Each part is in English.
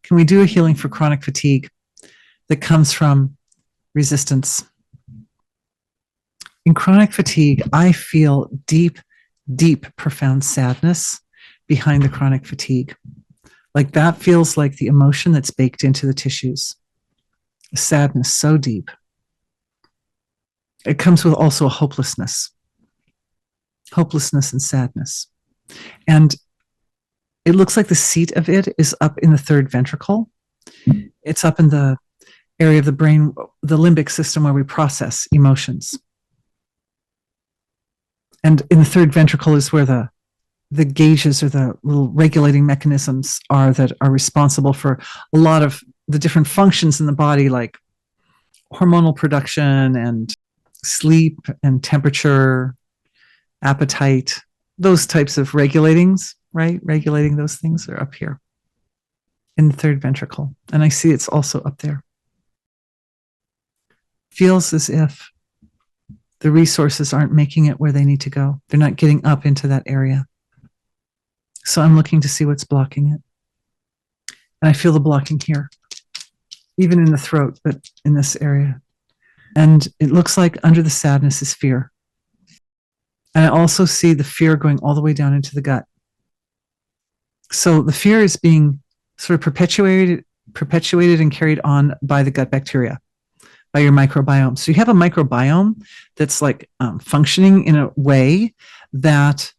can we do a healing for chronic fatigue that comes from resistance? In chronic fatigue, I feel deep, deep, profound sadness behind the chronic fatigue. Like that feels like the emotion that's baked into the tissues. Sadness so deep. It comes with also a hopelessness and sadness. And it looks like the seat of it is up in the third ventricle. It's up in the area of the brain, the limbic system where we process emotions. And in the third ventricle is where the gauges or the little regulating mechanisms are that are responsible for a lot of the different functions in the body, like hormonal production and sleep and temperature, appetite, those types of regulatings, right? Regulating those things are up here in the third ventricle. And I see it's also up there. Feels as if the resources aren't making it where they need to go. They're not getting up into that area. So I'm looking to see what's blocking it. And I feel the blocking here, even in the throat, but in this area. And it looks like under the sadness is fear. And I also see the fear going all the way down into the gut. So the fear is being sort of perpetuated and carried on by the gut bacteria, by your microbiome. So you have a microbiome that's like functioning in a way that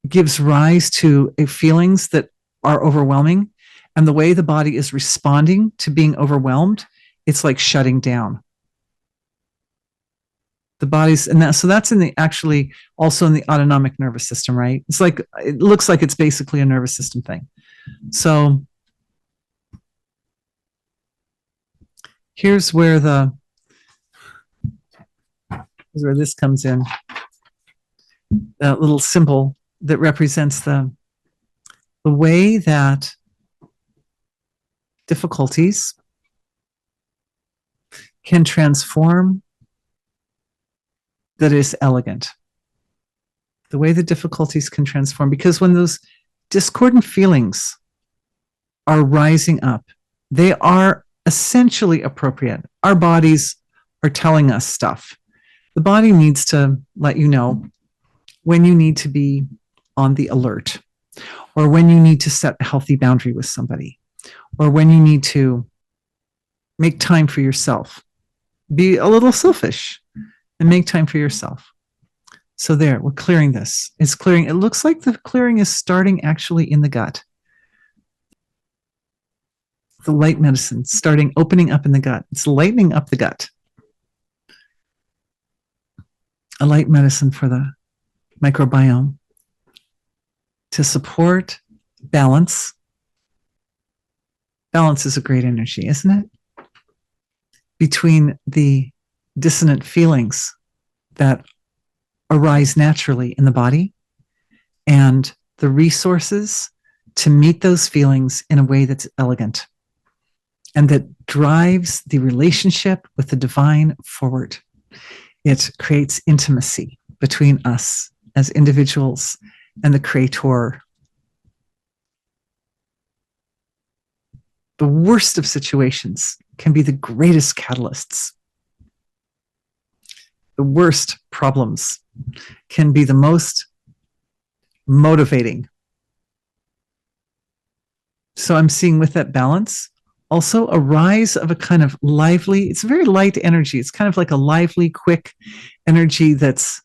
gives rise to feelings that are overwhelming. And the way the body is responding to being overwhelmed, it's like shutting down. The body's, and so that's in the actually also in the autonomic nervous system, right? It's like, it looks like it's basically a nervous system thing. So here's where this comes in. That little symbol that represents the way that difficulties can transform that is elegant. The way the difficulties can transform, because when those discordant feelings are rising up, they are essentially appropriate. Our bodies are telling us stuff. The body needs to let you know when you need to be on the alert, or when you need to set a healthy boundary with somebody, or when you need to make time for yourself. Be a little selfish and make time for yourself. So there, we're clearing this. It's clearing. It looks like the clearing is starting actually in the gut. The light medicine starting opening up in the gut. It's lightening up the gut. A light medicine for the microbiome to support balance. Balance is a great energy, isn't it? Between the dissonant feelings that arise naturally in the body and the resources to meet those feelings in a way that's elegant and that drives the relationship with the divine forward. It creates intimacy between us as individuals and the Creator. The worst of situations can be the greatest catalysts. The worst problems can be the most motivating. So I'm seeing with that balance also a rise of a kind of lively, it's a very light energy. It's kind of like a lively, quick energy that's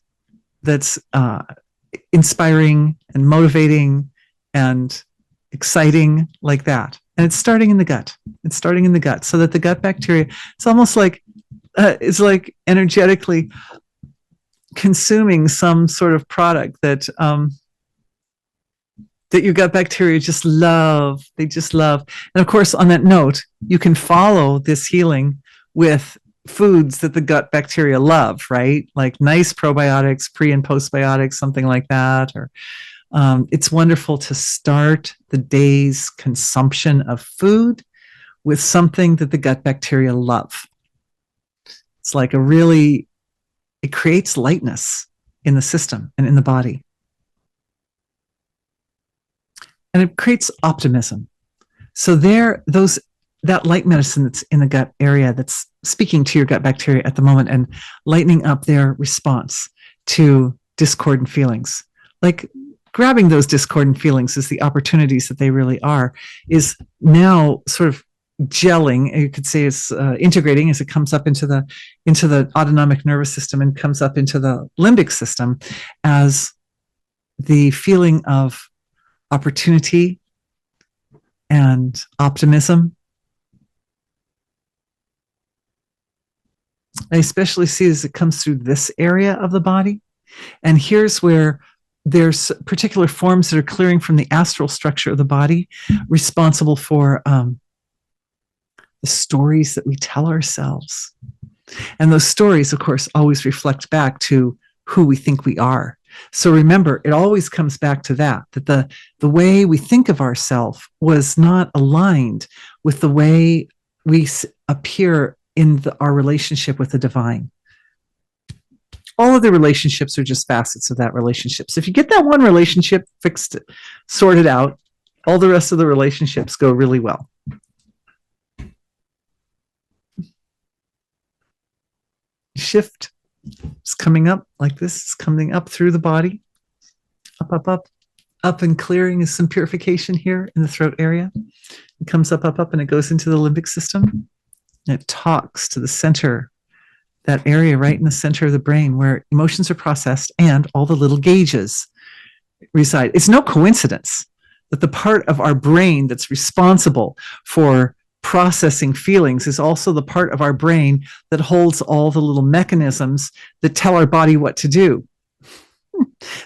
inspiring and motivating and exciting, like that. And it's starting in the gut. It's starting in the gut, so that the gut bacteria, it's almost like it's like energetically consuming some sort of product that that your gut bacteria just love. They just love. And of course, on that note, you can follow this healing with foods that the gut bacteria love, right? Like nice probiotics, pre and postbiotics, something like that. Or it's wonderful to start the day's consumption of food with something that the gut bacteria love. It's like it creates lightness in the system and in the body. And it creates optimism. So that light medicine that's in the gut area that's speaking to your gut bacteria at the moment and lightening up their response to discordant feelings. Like grabbing those discordant feelings as the opportunities that they really are, is now sort of gelling. You could say it's integrating as it comes up into the autonomic nervous system and comes up into the limbic system as the feeling of opportunity and optimism. I especially see as it comes through this area of the body. And here's where there's particular forms that are clearing from the astral structure of the body, responsible for the stories that we tell ourselves. And those stories, of course, always reflect back to who we think we are. So remember, it always comes back to that the way we think of ourselves was not aligned with the way we appear in our relationship with the divine. All of the relationships are just facets of that relationship. So if you get that one relationship fixed, sorted out, all the rest of the relationships go really well. Shift is coming up like this. It's coming up through the body. Up, up, up. Up and clearing is some purification here in the throat area. It comes up, up, up, and it goes into the limbic system. And it talks to the center, that area right in the center of the brain where emotions are processed and all the little gauges reside. It's no coincidence that the part of our brain that's responsible for processing feelings is also the part of our brain that holds all the little mechanisms that tell our body what to do.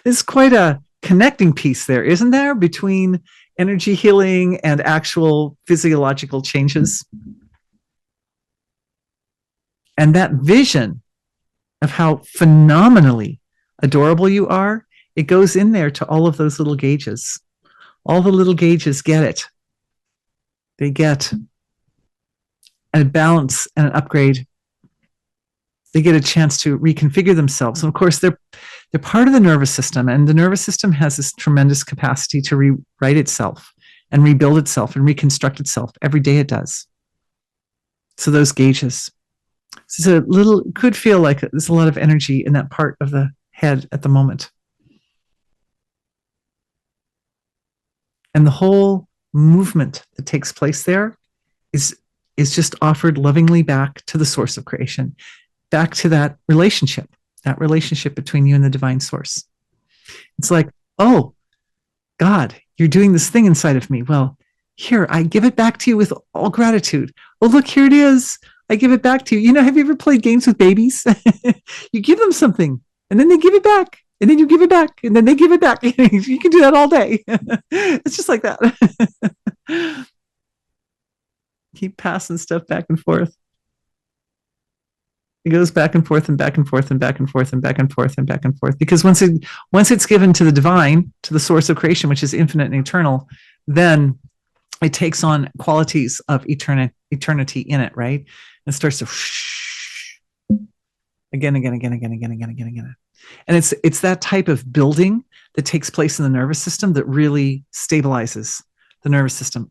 There's quite a connecting piece there, isn't there, between energy healing and actual physiological changes? And that vision of how phenomenally adorable you are, it goes in there to all of those little gauges. All the little gauges get it. They get a balance and an upgrade. They get a chance to reconfigure themselves. And of course, they're part of the nervous system, and the nervous system has this tremendous capacity to rewrite itself and rebuild itself and reconstruct itself. Every day it does. So those gauges. So could feel like there's a lot of energy in that part of the head at the moment. And the whole movement that takes place there is just offered lovingly back to the source of creation, back to that relationship between you and the divine source. It's like, oh, God, you're doing this thing inside of me. Well, here, I give it back to you with all gratitude. Oh, look, here it is. I give it back to you. You know, have you ever played games with babies? You give them something and then they give it back, and then you give it back and then they give it back. You can do that all day. It's just like that. Keep passing stuff back and forth. It goes back and forth and back and forth and back and forth and back and forth and back and forth. Because once it's given to the divine, to the source of creation, which is infinite and eternal, then it takes on qualities of eternity in it, right? And it starts to again. And it's that type of building that takes place in the nervous system that really stabilizes the nervous system.